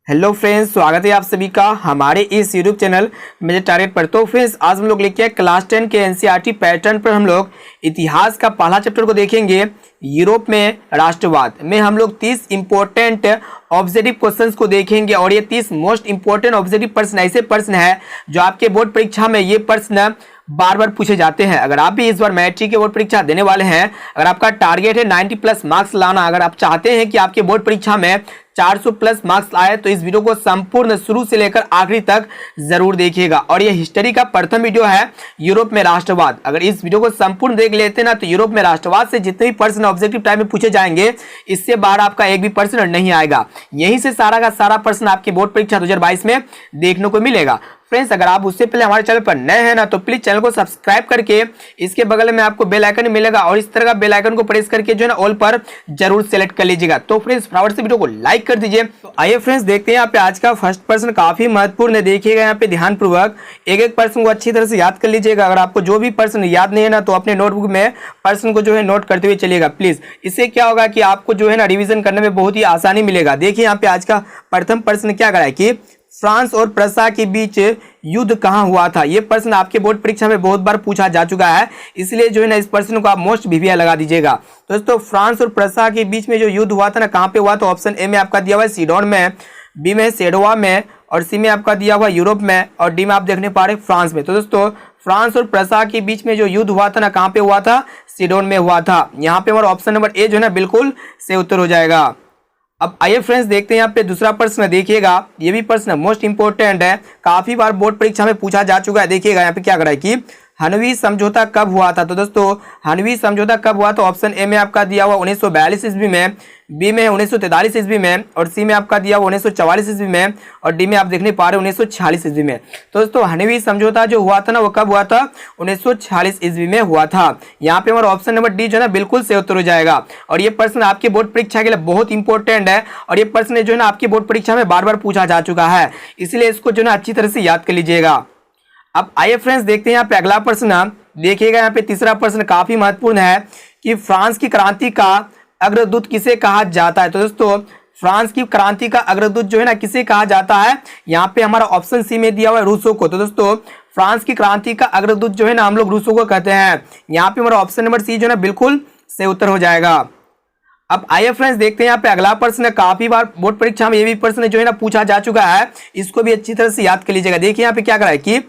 Hello friends, स्वागत है आप सभी का हमारे इस यूट्यूब चैनल मेजर टारगेट पर। तो फ्रेंड्स, आज हम लोग लेके आए क्लास 10 के एनसीईआरटी पैटर्न पर हम लोग इतिहास का पहला चैप्टर को देखेंगे। यूरोप में राष्ट्रवाद में हम लोग 30 इंपॉर्टेंट ऑब्जेक्टिव क्वेश्चंस को देखेंगे और ये 30 मोस्ट इंपॉर्टेंट ऑब्जेक्टिव प्रश्न ऐसे प्रश्न है जो आपके बोर्ड परीक्षा में ये प्रश्न बार बार पूछे जाते हैं। अगर आप भी इस बार मैट्रिक की बोर्ड परीक्षा देने वाले हैं, अगर आपका टारगेट है 90 प्लस मार्क्स लाना, अगर आप चाहते हैं कि आपके बोर्ड परीक्षा में 400 प्लस मार्क्स आए, तो इस वीडियो को संपूर्ण शुरू से लेकर आखिरी तक जरूर देखिएगा। और ये हिस्ट्री का प्रथम वीडियो है यूरोप में राष्ट्रवाद। अगर इस वीडियो को संपूर्ण देख लेते ना, तो यूरोप में राष्ट्रवाद से जितने भी प्रश्न ऑब्जेक्टिव टाइप में पूछे जाएंगे, इससे बाहर आपका एक भी प्रश्न नहीं आएगा। यहीं से सारा का सारा प्रश्न आपके बोर्ड परीक्षा 2022 में देखने को मिलेगा। फ्रेंड्स, अगर आप उससे पहले हमारे चैनल पर नए हैं ना, तो प्लीज चैनल को सब्सक्राइब करके इसके बगल में आपको बेल आइकन मिलेगा और इस तरह का बेल आइकन को प्रेस करके जो है ना ऑल पर जरूर सेलेक्ट कर लीजिएगा। तो फ्रेंड्स, फटाफट से वीडियो को लाइक कर दीजिए। तो आइए फ्रेंड्स, देखते हैं यहाँ पे आज का फर्स्ट प्रश्न काफी महत्वपूर्ण है। देखिएगा यहाँ पे ध्यानपूर्वक एक एक प्रश्न को अच्छी तरह से याद कर लीजिएगा। अगर आपको जो भी प्रश्न याद नहीं है ना, तो अपने नोटबुक में प्रश्न को जो है नोट करते हुए चलिएगा प्लीज। इससे क्या होगा कि आपको जो है ना रिविजन करने में बहुत ही आसानी मिलेगा। देखिए यहाँ पे आज का प्रथम प्रश्न क्या करा है कि फ्रांस और प्रसा के बीच युद्ध कहां हुआ था। यह प्रश्न आपके बोर्ड परीक्षा में बहुत बार पूछा जा चुका है, इसलिए जो है ना इस प्रश्न को आप मोस्ट वीवीआई लगा दीजिएगा। तो दोस्तों, फ्रांस और प्रसा के बीच में जो युद्ध हुआ था ना, कहां पे हुआ था? ऑप्शन ए में आपका दिया हुआ है सीडोन में, बी में सेडोवा में, और सी में आपका दिया हुआ यूरोप में, और डी में आप देखने पा रहे फ्रांस में। तो दोस्तों, फ्रांस और प्रसा के बीच में जो युद्ध हुआ था ना, कहां पे हुआ था? सीडोन में हुआ था। यहाँ पे हमारा ऑप्शन नंबर ए जो है ना बिल्कुल सही उत्तर हो जाएगा। अब आइए फ्रेंड्स, देखते हैं यहाँ पे दूसरा प्रश्न। देखिएगा, ये भी प्रश्न मोस्ट इंपोर्टेंट है, काफी बार बोर्ड परीक्षा में पूछा जा चुका है। देखिएगा यहाँ पे क्या करा है कि हनवी समझौता कब हुआ था। तो दोस्तों, हनवी समझौता कब हुआ? तो ऑप्शन ए में आपका दिया हुआ 1942 ईस्वी में, बी में 1943 ईस्वी में, और सी में आपका दिया हुआ 1944 ईस्वी में, और डी में आप देखने पा रहे 1946 ईस्वी में। तो दोस्तों, हनवी समझौता जो हुआ था ना, वो कब हुआ था? 1946 ईस्वी में हुआ था। यहाँ पे हमारा ऑप्शन नंबर डी जो है ना बिल्कुल सही उत्तर हो जाएगा। और ये प्रश्न आपके बोर्ड परीक्षा के लिए बहुत इंपॉर्टेंट है, और ये प्रश्न जो है ना आपके बोर्ड परीक्षा में बार बार पूछा जा चुका है, इसलिए इसको जो है ना अच्छी तरह से याद कर लीजिएगा। अब आइए फ्रेंड्स, देखते हैं यहाँ पे अगला प्रश्न। देखिएगा यहाँ पे तीसरा प्रश्न काफी महत्वपूर्ण है कि फ्रांस की क्रांति का अग्रदूत किसे कहा जाता है। तो दोस्तों, फ्रांस की क्रांति का अग्रदूत जो है ना किसे कहा जाता है? यहाँ पे हमारा ऑप्शन सी में दिया हुआ है रूसो को। तो दोस्तों, फ्रांस की क्रांति का अग्रदूत जो है ना हम लोग रूसो को कहते हैं। यहाँ पे हमारा ऑप्शन नंबर सी जो है ना बिल्कुल सही उत्तर हो जाएगा। अब आइए फ्रेंड्स, देखते हैं यहाँ पे अगला प्रश्न। काफी बार बोर्ड परीक्षा में ये भी प्रश्न जो है ना पूछा जा चुका है, इसको भी अच्छी तरह से याद कर लीजिएगा। देखिए यहाँ पे क्या करा है कि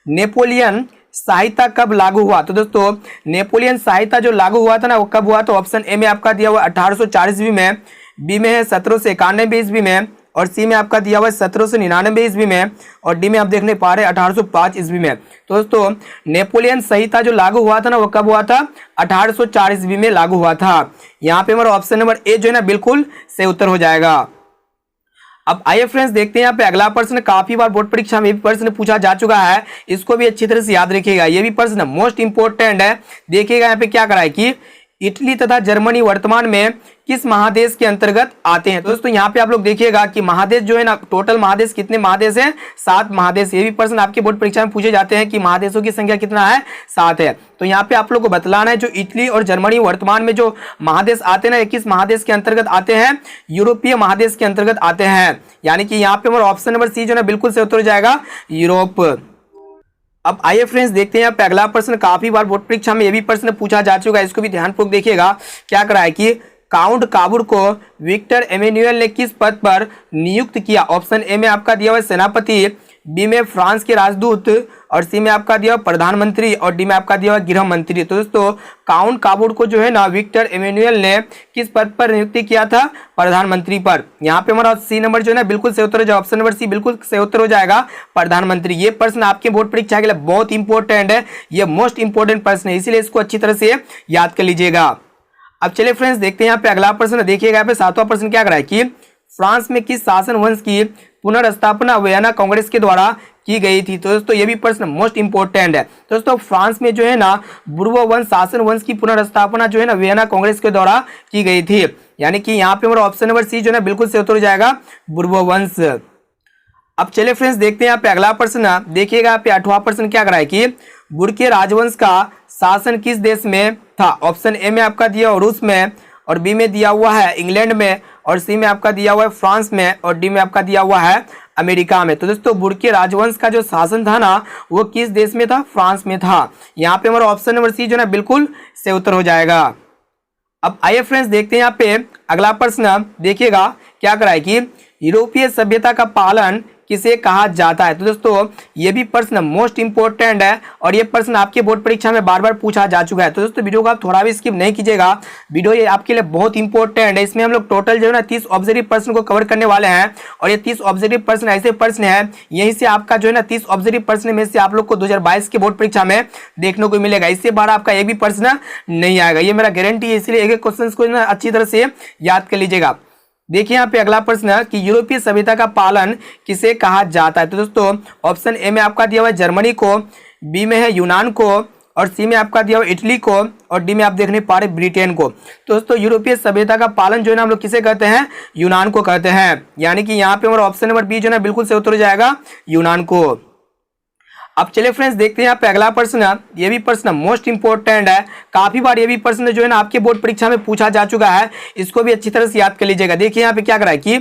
नेपोलियन सहायता कब लागू हुआ। तो दोस्तों, नेपोलियन सहायता जो लागू हुआ था ना, वो कब हुआ? तो ऑप्शन ए में आपका दिया हुआ 1840 ईस्वी में, बी में है 1791 ईस्वी में, और सी में आपका दिया हुआ है 1799 ईस्वी में, और डी में आप देखने पा रहे 1805 ईस्वी में। तो दोस्तों, नेपोलियन संहिता जो लागू हुआ था ना, वो कब हुआ था? 1840 ईस्वी में लागू हुआ था। यहाँ पे हमारा ऑप्शन नंबर ए जो है ना बिल्कुल सही उत्तर हो जाएगा। अब आइए फ्रेंड्स, देखते हैं यहाँ पे अगला प्रश्न। काफी बार बोर्ड परीक्षा में भी प्रश्न पूछा जा चुका है, इसको भी अच्छी तरह से याद रखिएगा। ये भी प्रश्न मोस्ट इंपोर्टेंट है। देखिएगा यहाँ पे क्या करा है कि इटली तथा जर्मनी वर्तमान में किस महादेश के अंतर्गत आते हैं। तो दोस्तों, यहाँ पे आप लोग देखिएगा कि महादेश जो है ना, टोटल महादेश कितने महादेश हैं? 7 महादेश। ये भी प्रश्न आपके बोर्ड परीक्षा में पूछे जाते हैं कि महादेशों की संख्या कितना है? 7 है। तो यहाँ पे आप लोग को बतलाना है जो इटली और जर्मनी वर्तमान में जो महादेश आते हैं ना, किस महादेश के अंतर्गत आते हैं? यूरोपीय महादेश के अंतर्गत आते हैं। यानी कि यहाँ पे हमारा ऑप्शन नंबर सी जो है बिल्कुल सही उत्तर हो जाएगा, यूरोप। अब आइए फ्रेंड्स, देखते हैं यहाँ पे अगला प्रश्न। काफी बार बोर्ड परीक्षा में ये भी प्रश्न पूछा जा चुका है, इसको भी ध्यानपूर्वक देखिएगा। क्या करा है कि काउंट काबूर को विक्टर एमेन्युअल ने किस पद पर नियुक्त किया। ऑप्शन ए में आपका दिया हुआ सेनापति, बी में फ्रांस के राजदूत, और सी में आपका दिया हुआ प्रधानमंत्री, और डी में आपका दिया हुआ गृह मंत्री। तो दोस्तों, काउंट काबूर को जो है ना विक्टर एमेन्युअल ने किस पद पर नियुक्त किया था? प्रधानमंत्री पर। यहाँ पे हमारा सी नंबर जो है ना बिल्कुल सही उत्तर हो जाएगा। ऑप्शन नंबर सी बिल्कुल सही उत्तर हो जाएगा, प्रधानमंत्री। ये प्रश्न आपके बोर्ड परीक्षा के लिए बहुत इंपॉर्टेंट है, ये मोस्ट इंपॉर्टेंट प्रश्न है, इसीलिए इसको अच्छी तरह से याद कर लीजिएगा। अब चलिए फ्रेंड्स, देखते हैं यहाँ पे अगला प्रश्न। देखिएगा यहाँ पे सातवां प्रश्न क्या करा है कि फ्रांस में किस शासन वंश की पुनर्स्थापना वियना कांग्रेस के द्वारा की गई थी। तो दोस्तों, ये भी प्रश्न मोस्ट इंपॉर्टेंट है। दोस्तों, फ्रांस में जो है ना बुर्बो वंश शासन वंश की पुनर्स्थापना जो है ना वियना कांग्रेस के द्वारा की गई थी। यानी कि यहाँ पे हमारा ऑप्शन नंबर सी जो है ना बिल्कुल सही उत्तर हो जाएगा, बुर्बो वंश। अब चलिए फ्रेंड्स, देखते हैं यहाँ पे अगला प्रश्न। देखिएगा यहाँ पे 8वां प्रश्न क्या करा है कि बुर्के राजवंश का शासन किस देश में था। ऑप्शन ए में आपका दिया रूस में, और बी में दिया हुआ है इंग्लैंड में, और सी में आपका दिया हुआ है फ्रांस में, और डी में आपका दिया हुआ है अमेरिका में। तो दोस्तों बुर्के राजवंश का जो शासन था ना वो किस देश में था? फ्रांस में था। यहाँ पे हमारा ऑप्शन नंबर सी जो है बिल्कुल सही उत्तर हो जाएगा। अब आइए फ्रेंड्स देखते हैं यहाँ पे अगला प्रश्न। देखिएगा क्या करा है कि यूरोपीय सभ्यता का पालन किसे कहा जाता है। तो दोस्तों ये भी प्रश्न मोस्ट इंपोर्टेंट है और ये प्रश्न आपके बोर्ड परीक्षा में बार बार पूछा जा चुका है। तो दोस्तों वीडियो को आप थोड़ा भी स्किप नहीं कीजिएगा, वीडियो ये आपके लिए बहुत इंपॉर्टेंट है। इसमें हम लोग टोटल जो है ना 30 ऑब्जेक्टिव प्रश्न को कवर करने वाले हैं और ये 30 ऑब्जेक्टिव प्रश्न ऐसे प्रश्न है, यहीं से आपका जो है ना 30 ऑब्जेक्टिव प्रश्न में से आप लोग को 2022 के बोर्ड परीक्षा में देखने को मिलेगा। इससे बाहर आपका एक भी प्रश्न नहीं आएगा, ये मेरा गारंटी है। इसलिए एक एक क्वेश्चन को अच्छी तरह से याद कर लीजिएगा। देखिए यहाँ पे अगला प्रश्न कि यूरोपीय सभ्यता का पालन किसे कहा जाता है। तो दोस्तों ऑप्शन ए में आपका दिया हुआ है जर्मनी को, बी में है यूनान को, और सी में आपका दिया हुआ इटली को, और डी में आप देखने पा रहे ब्रिटेन को। तो दोस्तों यूरोपीय सभ्यता का पालन जो है ना हम लोग किसे कहते हैं? यूनान को कहते हैं। यानी कि यहाँ पे हमारा ऑप्शन नंबर बी जो है ना बिल्कुल से उत्तर हो जाएगा यूनान को। अब चलिए फ्रेंड्स देखते हैं यहाँ पे अगला प्रश्न। ये भी प्रश्न मोस्ट इंपोर्टेंट है, काफी बार ये भी प्रश्न जो है ना आपके बोर्ड परीक्षा में पूछा जा चुका है, इसको भी अच्छी तरह से याद कर लीजिएगा। देखिए यहाँ पे क्या करा है कि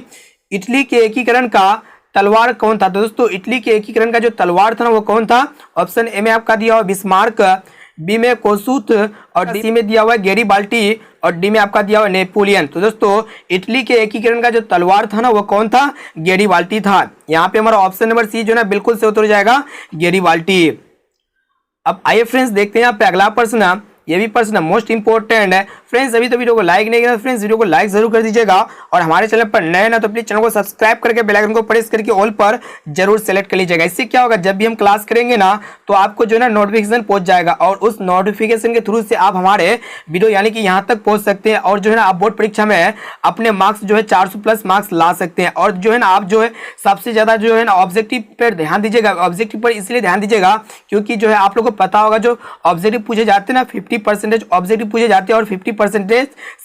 इटली के एकीकरण का तलवार कौन था। तो दोस्तों इटली के एकीकरण का जो तलवार था ना वो कौन था? ऑप्शन ए में आपका दिया हुआ बिस्मार्क, बी में कोसूत, और डी में दिया हुआ है गैरीबाल्टी, और डी में आपका दिया हुआ नेपोलियन। तो दोस्तों इटली के एकीकरण का जो तलवार था ना वो कौन था? गैरीबाल्टी था। यहाँ पे हमारा ऑप्शन नंबर सी जो है ना बिल्कुल से उत्तर हो जाएगा गैरीबाल्टी। अब आइए फ्रेंड्स देखते हैं यहाँ पे अगला प्रश्न। ये भी प्रश्न मोस्ट इंपोर्टेंट है। फ्रेंड्स अभी तो वीडियो को लाइक नहीं किया तो फ्रेंड्स वीडियो को लाइक जरूर कर दीजिएगा, और हमारे चैनल पर नए ना तो प्लीज चैनल को सब्सक्राइब करके बेल आइकन को प्रेस करके ऑल पर जरूर सेलेक्ट कर लीजिएगा। इससे क्या होगा, जब भी हम क्लास करेंगे ना तो आपको जो है ना नोटिफिकेशन पहुंच जाएगा, और उस नोटिफिकेशन के थ्रू से आप हमारे वीडियो यानी कि यहाँ तक पहुंच सकते हैं, और जो है ना आप बोर्ड परीक्षा में अपने मार्क्स जो है 400 प्लस मार्क्स ला सकते हैं। और जो है ना आप जो है सबसे ज्यादा जो है ना ऑब्जेक्टिव पर ध्यान दीजिएगा। ऑब्जेक्टिव पर इसलिए ध्यान दीजिएगा क्योंकि जो है आप लोग को पता होगा जो ऑब्जेक्टिव पूछे जाते हैं ना 50% ऑब्जेक्टिव पूछे जाते हैं और 50%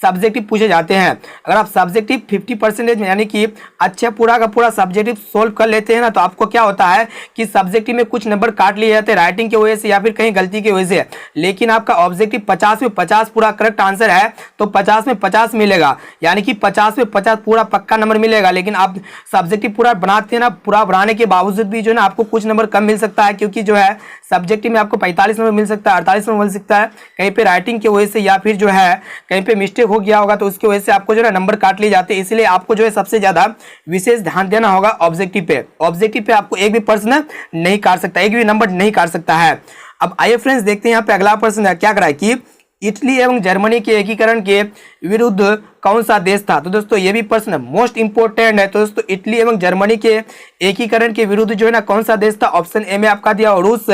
सब्जेक्टिव पूछे जाते हैं। अगर आप सब्जेक्टिव 50% यानी कि अच्छा पूरा का पूरा सब्जेक्टिव सोल्व कर लेते हैं ना तो आपको क्या होता है कि सब्जेक्टिव में कुछ नंबर काट लिए जाते हैं राइटिंग की वजह से या फिर कहीं गलती की वजह से। लेकिन आपका ऑब्जेक्टिव 50 में 50 पूरा करेक्ट आंसर है तो 50 में 50 मिलेगा, यानी कि 50 में 50 पूरा पक्का नंबर मिलेगा। लेकिन आप सब्जेक्टिव पूरा बनाते हैं ना, पूरा बनाने के बावजूद भी जो है ना आपको कुछ नंबर कम मिल सकता है, क्योंकि जो है सब्जेक्टिव में आपको 45 नंबर मिल सकता है, 48 नंबर मिल सकता है, कहीं पे राइटिंग की वजह से या फिर जो है कहीं पे मिस्टेक हो गया होगा तो उसकी वजह से आपको जो है नंबर काट लिए जाते हैं। इसलिए आपको जो है सबसे ज्यादा विशेष ध्यान देना होगा ऑब्जेक्टिव पे। ऑब्जेक्टिव पे आपको एक भी प्रश्न नहीं काट सकता, एक भी नंबर नहीं काट सकता है। अब आइए फ्रेंड्स देखते हैं यहाँ पे अगला प्रश्न है, क्या करा है कि इटली एवं जर्मनी के एकीकरण के विरुद्ध कौन सा देश था। तो दोस्तों ये भी प्रश्न मोस्ट इंपोर्टेंट है। तो दोस्तों इटली एवं जर्मनी के एकीकरण के विरुद्ध जो है ना कौन सा देश था। ऑप्शन ए में आपका दिया रूस,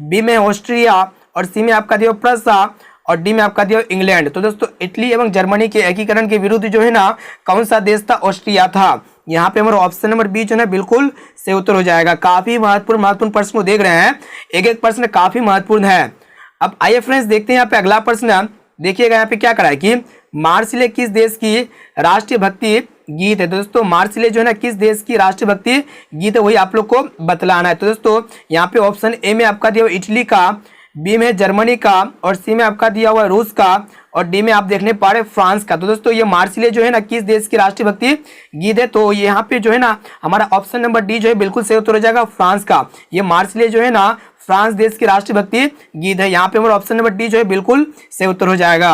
बी में ऑस्ट्रिया, और सी में आपका दिया प्रसा, और डी में आपका दिया इंग्लैंड। तो दोस्तों इटली एवं जर्मनी के एकीकरण के विरुद्ध जो है ना कौन सा देश था? ऑस्ट्रिया था। यहाँ पे हमारा ऑप्शन नंबर बी जो है बिल्कुल से उत्तर हो जाएगा। काफी महत्वपूर्ण प्रश्न को देख रहे हैं, एक एक प्रश्न काफी महत्वपूर्ण है। अब आइए फ्रेंड्स देखते हैं यहाँ पे अगला प्रश्न। देखिएगा यहाँ पे क्या करा है कि मार्सिले किस देश की राष्ट्रीय भक्ति गीत है। तो दोस्तों मार्सिले जो है ना किस देश की राष्ट्रीय भक्ति गीत है वही आप लोग को बतलाना है। तो दोस्तों यहाँ पे ऑप्शन ए में आपका दिया हुआ इटली का, बी में जर्मनी का, और सी में आपका दिया हुआ रूस का, और डी में आप देखने पा रहे फ्रांस का। तो दोस्तों ये मार्सिले जो है ना किस देश की राष्ट्रीय भक्ति गीत है। तो यहाँ पे जो है ना हमारा ऑप्शन नंबर डी जो है बिल्कुल सही उत्तर हो जाएगा फ्रांस का। ये मार्सिले जो है ना फ्रांस देश की राष्ट्रीय भक्ति गीत है। यहाँ पे हमारा ऑप्शन नंबर डी जो है बिल्कुल सही उत्तर हो जाएगा।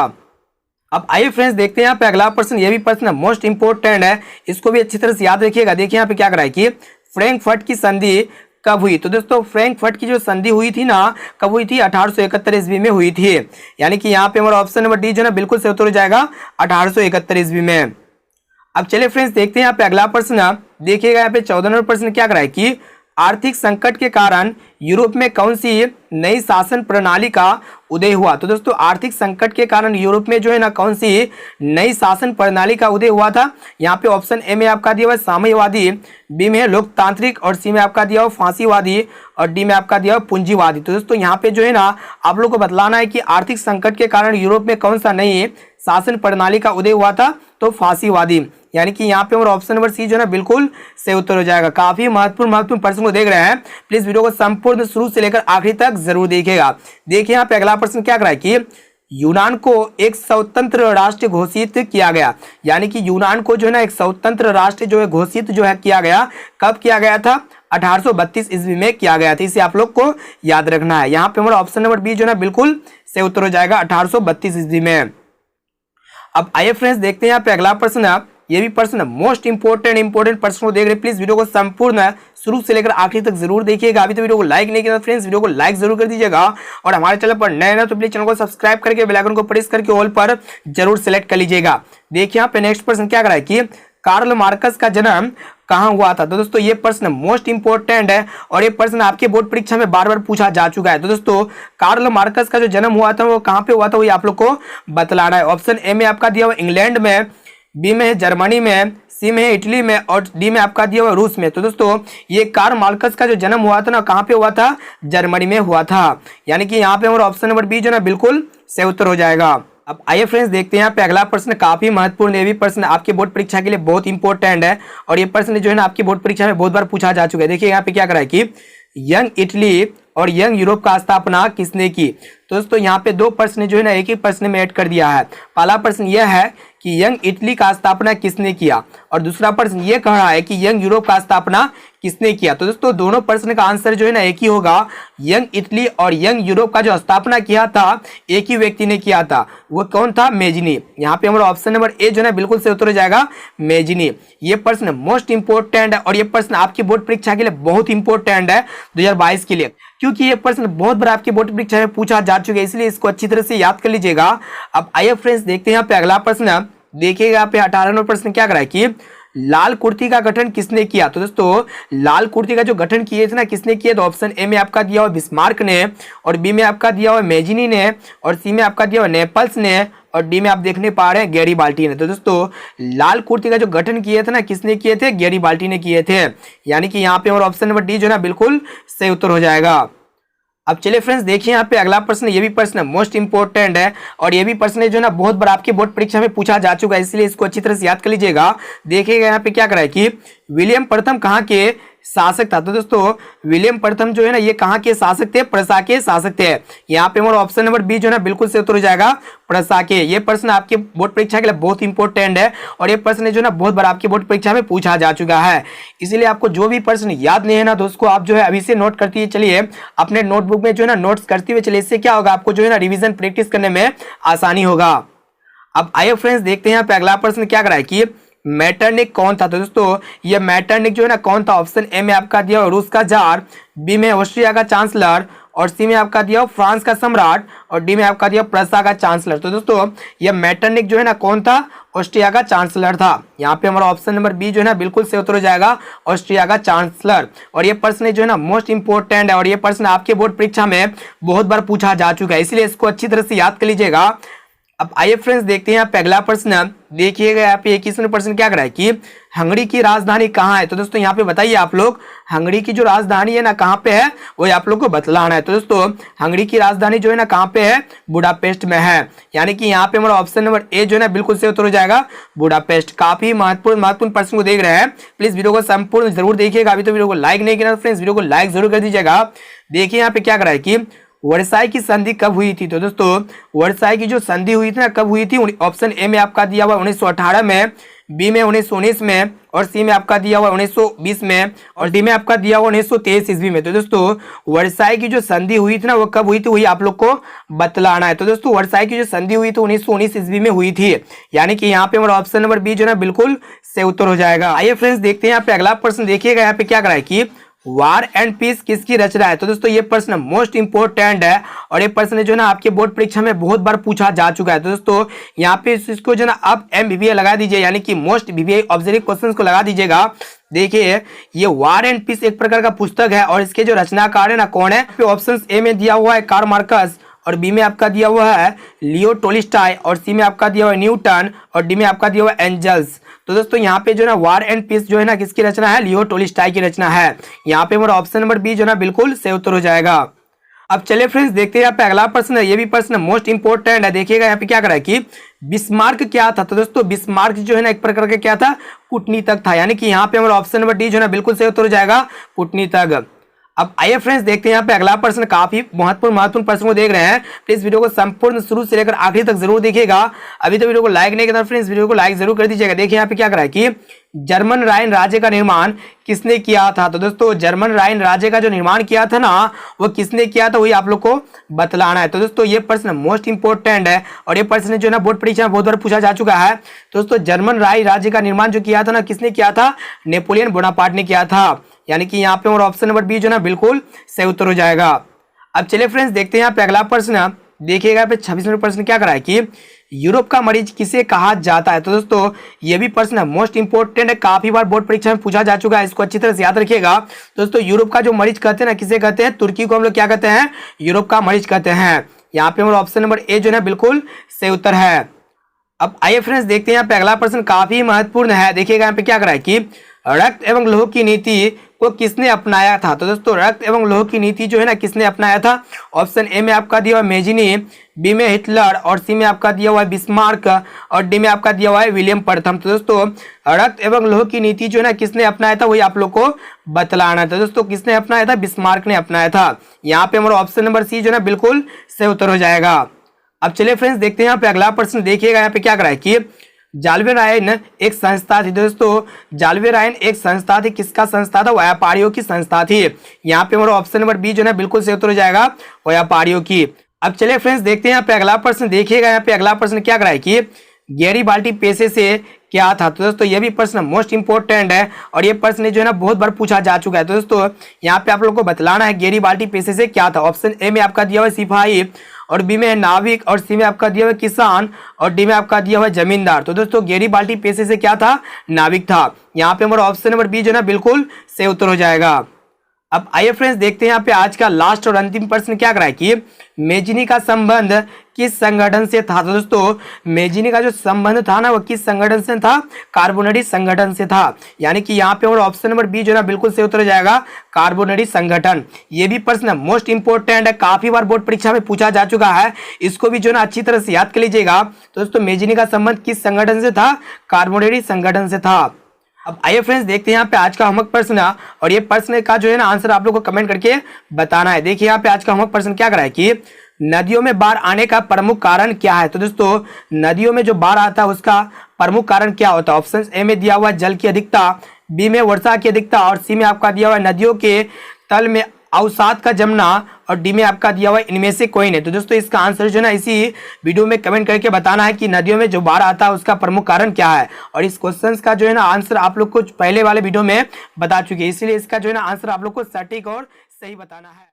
अब आइए फ्रेंड्स देखते हैं यहाँ पे अगला प्रश्न। ये भी प्रश्न मोस्ट इंपोर्टेंट है, इसको भी अच्छी तरह से याद रखिएगा। देखिए यहाँ पे क्या करा है कि फ्रैंकफर्ट की संधि कब हुई। तो दोस्तों फ्रैंकफर्ट की जो संधि हुई थी ना कब हुई थी? 1871 ईस्वी में हुई थी। यानी कि यहाँ पे हमारा ऑप्शन नंबर डी जो है ना बिल्कुल से उत्तर हो जाएगा 1871 ईस्वी में। अब चलिए फ्रेंड्स देखते हैं यहाँ पे अगला प्रश्न। देखिएगा यहाँ पे 14 नंबर प्रश्न क्या करा है कि आर्थिक संकट के कारण यूरोप में कौन सी नई शासन प्रणाली का उदय हुआ। तो दोस्तों आर्थिक संकट के कारण यूरोप में जो है ना कौन सी नई शासन प्रणाली का उदय हुआ था। यहाँ पे ऑप्शन ए में आपका दिया हुआ साम्यवादी, बी में लोकतांत्रिक, और सी में आपका दिया हुआ फांसीवादी, और डी में आपका दिया हुआ पूंजीवादी। तो दोस्तों यहाँ पे जो है ना आप लोग को बतलाना है कि आर्थिक संकट के कारण यूरोप में कौन सा नई शासन प्रणाली का उदय हुआ था। तो फांसीवादी। यानी कि यहाँ पे हमारा ऑप्शन नंबर सी जो है ना बिल्कुल सही उत्तर हो जाएगा। काफी महत्वपूर्ण प्रश्न को देख रहे हैं, प्लीज वीडियो को संपूर्ण शुरू से लेकर आखिरी तक जरूर देखिएगा। देखिए यहाँ पे अगला प्रश्न क्या करा है कि यूनान को एक स्वतंत्र राष्ट्र घोषित किया गया। यानी कि यूनान को जो है ना एक स्वतंत्र राष्ट्र जो है घोषित जो है किया गया। कब किया गया था? 1832 ईस्वी में किया गया था। इसे आप लोग को याद रखना है। यहाँ पे हमारा ऑप्शन नंबर बी जो है ना बिल्कुल सही उत्तर हो जाएगा 1832 ईस्वी में। अब आइए फ्रेंड्स देखते हैं यहाँ पे अगला प्रश्न। ये भी प्रश्न मोस्ट इंपोर्टेंट प्रश्न को देख रहे, प्लीज वीडियो को संपूर्ण शुरू से लेकर आखिरी तक जरूर देखिएगा। अभी तो वीडियो को लाइक नहीं किया फ्रेंड्स, वीडियो को लाइक जरूर कर दीजिएगा। और हमारे चैनल पर नए ना तो प्लीज चैनल को सब्सक्राइब करके बेल आइकन को प्रेस करके ऑल पर जरूर सेलेक्ट कर लीजिएगा। देखिए यहाँ पे नेक्स्ट प्रश्न क्या कर रहा है कि कार्ल मार्कस का जन्म कहाँ हुआ था? तो दोस्तों ये प्रश्न मोस्ट इंपोर्टेंट है और ये प्रश्न आपके बोर्ड परीक्षा में बार बार पूछा जा चुका है। तो दोस्तों कार्ल मार्कस का जो जन्म हुआ था वो कहाँ पे हुआ था, वो आप लोग को बतलाना है। ऑप्शन ए में आपका दिया हुआ इंग्लैंड में, बी में है जर्मनी में, सी में है इटली में और डी में आपका दिया हुआ रूस में। तो दोस्तों ये कार्ल मार्कस का जो जन्म हुआ था ना कहाँ पे हुआ था? जर्मनी में हुआ था। यानी कि यहाँ पे हमारा ऑप्शन नंबर बी जो ना बिल्कुल सही उत्तर हो जाएगा। अब आइए फ्रेंड्स देखते हैं यहाँ पे अगला प्रश्न, काफी महत्वपूर्ण। ये भी प्रश्न आपके बोर्ड परीक्षा के लिए बहुत इंपॉर्टेंट है और ये प्रश्न जो है ना आपकी बोर्ड परीक्षा में बहुत बार पूछा जा चुका है। देखिए यहाँ पे क्या करा है कि यंग इटली और यंग यूरोप का स्थापना किसने की? तो दोस्तों यहाँ पे दो प्रश्न जो है ना एक ही प्रश्न में ऐड कर दिया है। पहला प्रश्न यह है कि यंग इटली का स्थापना किसने किया और दूसरा प्रश्न ये कह रहा है कि यंग यूरोप का स्थापना किसने किया। तो दोस्तों दोनों प्रश्न का आंसर जो है ना एक ही होगा। यंग इटली और यंग यूरोप का जो स्थापना किया था एक ही व्यक्ति ने किया था। वो कौन था? मेजिनी। यहाँ पे हमारा ऑप्शन नंबर ए जो है ना बिल्कुल सही उत्तर हो जाएगा, मेजिनी। ये प्रश्न मोस्ट इंपोर्टेंट है और ये प्रश्न आपकी बोर्ड परीक्षा के लिए बहुत इंपॉर्टेंट है 2022 के लिए, क्योंकि ये प्रश्न बहुत बार आपकी बोर्ड परीक्षा में पूछा जा चुका है, इसलिए इसको अच्छी तरह से याद कर लीजिएगा। अब आइए फ्रेंड्स देखते हैं यहाँ पे अगला प्रश्न। देखिएगा यहाँ पे 18वां प्रश्न क्या करा है कि लाल कुर्ती का गठन किसने किया? तो दोस्तों लाल कुर्ती का जो गठन किए थे ना किसने किया? तो ऑप्शन ए में आपका दिया हुआ बिस्मार्क ने और बी में आपका दिया हुआ मेजिनी ने और सी में आपका दिया हुआ नेपल्स ने और डी में आप देखने पा रहे हैं गैरीबाल्टी ने। तो दोस्तों लाल कुर्ती का जो गठन किए थे ना किसने किए थे? गैरीबाल्टी ने किए थे। यानी कि यहाँ पे और ऑप्शन नंबर डी जो है ना बिल्कुल सही उत्तर हो जाएगा। अब चलिए फ्रेंड्स देखिए यहाँ पे अगला प्रश्न। ये भी प्रश्न मोस्ट इंपोर्टेंट है और ये भी प्रश्न जो है ना बहुत बार आपके बोर्ड परीक्षा में पूछा जा चुका है, इसलिए इसको अच्छी तरह से याद कर लीजिएगा। देखिएगा यहाँ पे क्या करा है कि विलियम प्रथम कहाँ के शासक था? तो दोस्तों विलियम प्रथम जो है ना ये कहाँ के शासक थे? प्रसा के शासक थे। यहाँ पे हमारा ऑप्शन नंबर बी जो है ना बिल्कुल सही उत्तर हो जाएगा, प्रसा के। ये प्रश्न आपके बोर्ड परीक्षा के लिए बहुत इंपॉर्टेंट है और ये प्रश्न जो है ना बहुत बार आपकी बोर्ड परीक्षा में पूछा जा चुका है, इसीलिए आपको जो भी प्रश्न याद नहीं है ना तो उसको आप जो है अभी से नोट करते चलिए, अपने नोटबुक में जो है ना नोट्स करते हुए चलिए। इससे क्या होगा, आपको जो है ना रिविजन प्रैक्टिस करने में आसानी होगा। अब आइए फ्रेंड्स देखते हैं यहाँ पे अगला प्रश्न क्या करा है कि मैटरनिक कौन था? तो दोस्तों ये मैटरनिक जो है ना कौन था? ऑप्शन ए में आपका दिया रूस का जार, बी में ऑस्ट्रिया का चांसलर और सी में आपका दिया फ्रांस का सम्राट और डी में आपका दिया प्रसा का चांसलर। तो दोस्तों ये मैटरनिक जो है ना कौन था? ऑस्ट्रिया का चांसलर था। यहाँ पे हमारा ऑप्शन नंबर बी जो है ना बिल्कुल सही उत्तर हो जाएगा, ऑस्ट्रिया का चांसलर। और ये प्रश्न जो है ना मोस्ट इंपोर्टेंट है और ये प्रश्न आपके बोर्ड परीक्षा में बहुत बार पूछा जा चुका है, इसलिए इसको अच्छी तरह से याद कर लीजिएगा। अब आइए फ्रेंड्स देखते हैं यहाँ पे अगला प्रश्न। देखिएगा यहाँ पे 21वां प्रश्न क्या करा है कि हंगरी की राजधानी कहाँ है? तो दोस्तों यहाँ पे बताइए आप लोग, हंगरी की जो राजधानी है ना कहाँ पे है वो आप लोग को बतलाना है। तो दोस्तों हंगरी की राजधानी जो है ना कहाँ पे है? बुडापेस्ट में है। यानी कि यहाँ पे हमारा ऑप्शन नंबर ए जो है ना बिल्कुल सही उत्तर हो जाएगा, बुडापेस्ट। काफी महत्वपूर्ण प्रश्न को देख रहे हैं, प्लीज वीडियो को संपूर्ण जरूर देखिएगा। अभी तो वीडियो को लाइक नहीं किया फ्रेंड्स, वीडियो को लाइक जरूर कर दीजिएगा। देखिए यहाँ पे क्या करा है कि वर्साई की संधि कब हुई थी? तो दोस्तों वर्साई की जो संधि हुई थी ना कब हुई थी? ऑप्शन ए में आपका दिया हुआ 1918 में, बी में 1919 में और सी में आपका दिया हुआ 1920 में और डी में आपका दिया हुआ 1923 ईस्वी में। तो दोस्तों वर्साई की जो संधि हुई थी ना वो कब हुई थी वही आप लोग को बतलाना है। तो दोस्तों वर्साई की जो संधि हुई थी 1919 ईस्वी में हुई थी। यानी कि यहाँ पे हमारा ऑप्शन नंबर बी जो है ना बिल्कुल सही उत्तर हो जाएगा। आइए फ्रेंड्स देखते हैं यहाँ पे अगला प्रश्न। देखिएगा यहाँ पे क्या करा है कि वार एंड पीस किसकी रचना है? तो दोस्तों ये प्रश्न मोस्ट इंपोर्टेंट है और ये प्रश्न जो है ना आपके बोर्ड परीक्षा में बहुत बार पूछा जा चुका है। तो दोस्तों यहाँ पे इसको जो है ना आप MBBA लगा दीजिए, यानी कि मोस्ट BBA ऑब्जेक्टिव क्वेश्चंस को लगा दीजिएगा। देखिए ये वार एंड पीस एक प्रकार का पुस्तक है और इसके जो रचनाकार है ना कौन है? ऑप्शन ए में दिया हुआ है कार्ल मार्कस और बी में आपका दिया हुआ है लियो टोल्स्टॉय और सी में आपका दिया हुआ है न्यूटन और डी में आपका दिया हुआ है एंजल्स। तो दोस्तों यहाँ पे जो है ना वार एंड पीस जो है ना किसकी रचना है? लियो टोल्स्टॉय की रचना है। यहाँ पे हमारा ऑप्शन नंबर बी जो है ना बिल्कुल सही उत्तर हो जाएगा। अब चलिए फ्रेंड्स देखते हैं यहाँ पे अगला प्रश्न है। ये भी प्रश्न मोस्ट इंपोर्टेंट है। देखिएगा यहाँ पे क्या करा है कि बिस्मार्क क्या था? तो दोस्तों बिस्मार्क जो है ना एक प्रकार का क्या था? कूटनीतिक था। यानी कि यहाँ पे हमारा ऑप्शन नंबर डी जो है ना बिल्कुल सही उत्तर हो जाएगा, कूटनीतिक। अब आइए फ्रेंड्स देखते हैं यहाँ पे अगला प्रश्न, काफी महत्वपूर्ण प्रश्न को देख रहे हैं। प्लीज वीडियो को संपूर्ण शुरू से लेकर आखिरी तक जरूर देखिएगा। अभी तो वीडियो को लाइक नहीं किया फ्रेंड्स, वीडियो को लाइक जरूर कर दीजिएगा। देखिए यहाँ पे क्या करा है कि जर्मन राइन राज्य का निर्माण किसने किया था। तो दोस्तों जर्मन राइन राज्य का जो निर्माण किया था ना, वो किसने किया था, वही आप लोग को बतलाना है। तो दोस्तों ये प्रश्न मोस्ट इंपोर्टेंट है और ये प्रश्न जो है ना बोर्ड परीक्षा में बहुत बार पूछा जा चुका है। दोस्तों जर्मन राइन राज्य का निर्माण जो किया था ना, किसने किया था, नेपोलियन बोनापार्ट ने किया था। यानी कि यहाँ पे और ऑप्शन नंबर बी जो ना बिल्कुल सही उत्तर हो जाएगा। अब चलिए फ्रेंड्स देखते हैं यहाँ पे अगला प्रश्न। देखिएगा यहाँ पे 26 नंबर प्रश्न क्या करा है कि यूरोप का मरीज किसे कहा जाता है। तो दोस्तों ये भी प्रश्न मोस्ट इंपोर्टेंट है, काफी बार बोर्ड परीक्षा में पूछा जा चुका है, इसको अच्छी तरह से याद रखिएगा। दोस्तों यूरोप का जो मरीज कहते हैं ना, किसे कहते हैं, तुर्की को हम लोग क्या कहते हैं, यूरोप का मरीज कहते हैं। यहाँ पे हमारा ऑप्शन नंबर ए जो है बिल्कुल सही उत्तर है। अब आइए फ्रेंड्स देखते हैं यहाँ पे अगला प्रश्न, काफी महत्वपूर्ण है। देखिएगा यहाँ पे क्या करा है कि रक्त एवं लोह की नीति को किसने अपनाया था। तो दोस्तों रक्त एवं लोह की नीति जो है ना किसने अपनाया था। ऑप्शन ए में आपका दिया हुआ मेजिनी, बी में हिटलर और सी में आपका दिया हुआ है बिस्मार्क और डी में आपका दिया हुआ है विलियम प्रथम। तो दोस्तों रक्त एवं लोह की नीति जो है ना किसने अपनाया था, वही आप लोग को बतलाना था। दोस्तों किसने अपनाया था, बिस्मार्क ने अपनाया था। यहाँ पे हमारा ऑप्शन नंबर सी जो है ना बिल्कुल सही उत्तर हो जाएगा। अब चलिए फ्रेंड्स देखते हैं यहाँ पे अगला प्रश्न। देखिएगा यहाँ पे क्या करा है कि जाल्वेरायन एक संस्था थी। दोस्तों जाल्वेरायन एक संस्था थी, किसका संस्था था, व्यापारियों की संस्था थी। यहाँ पे हमारा ऑप्शन नंबर बी जो है बिल्कुल सही उत्तर हो जाएगा, व्यापारियों की। अब चलिए फ्रेंड्स देखते हैं यहाँ पे अगला प्रश्न। देखिएगा यहाँ पे अगला प्रश्न क्या करा है कि गैरीबाल्डी पेशे से क्या था। तो दोस्तों ये भी प्रश्न मोस्ट इंपोर्टेंट है और ये प्रश्न जो है ना बहुत बार पूछा जा चुका है। तो दोस्तों यहाँ पे आप लोग को बतलाना है गैरीबाल्डी पेशे से क्या था। ऑप्शन ए में आपका दिया हुआ सिपाही और बी में है नाविक और सी में आपका दिया हुआ किसान और डी में आपका दिया हुआ जमींदार। तो दोस्तों गैरीबाल्डी पेशे से क्या था, नाविक था। यहाँ पे हमारा ऑप्शन नंबर बी जो है ना बिल्कुल सही उत्तर हो जाएगा। अब आइए फ्रेंड्स देखते हैं यहाँ पे आज का लास्ट और अंतिम प्रश्न क्या करा है कि मेजिनी का संबंध किस संगठन से था। तो दोस्तों मेजिनी का जो संबंध था ना, वो किस संगठन से था, कार्बोनेडी संगठन से था। यानी कि यहाँ पे हमारा ऑप्शन नंबर बी जो है ना बिल्कुल सही उत्तर हो जाएगा, कार्बोनेडी संगठन। ये भी प्रश्न मोस्ट इंपोर्टेंट है, काफी बार बोर्ड परीक्षा में पूछा जा चुका है, इसको भी जो है ना अच्छी तरह से याद कर लीजिएगा। तो दोस्तों मेजिनी का संबंध किस संगठन से था, कार्बोनेडी संगठन से था। अब आइए फ्रेंड्स देखते हैं यहाँ पे आज का होमवर्क प्रश्न और ये प्रश्न का जो है ना आंसर आप लोग को कमेंट करके बताना है। देखिए यहाँ पे आज का होमवर्क प्रश्न क्या करा है कि नदियों में बाढ़ आने का प्रमुख कारण क्या है। तो दोस्तों नदियों में जो बाढ़ आता है उसका प्रमुख कारण क्या होता है। ऑप्शन ए में दिया हुआ जल की अधिकता, बी में वर्षा की अधिकता और सी में आपका दिया हुआ नदियों के तल में अवसाद का जमना और डी में आपका दिया हुआ इनमें से कोई नहीं। तो दोस्तों इसका आंसर जो है ना इसी वीडियो में कमेंट करके बताना है कि नदियों में जो बाढ़ आता है उसका प्रमुख कारण क्या है। और इस क्वेश्चंस का जो है ना आंसर आप लोग को पहले वाले वीडियो में बता चुके हैं, इसीलिए इसका जो है ना आंसर आप लोग को सटीक और सही बताना है।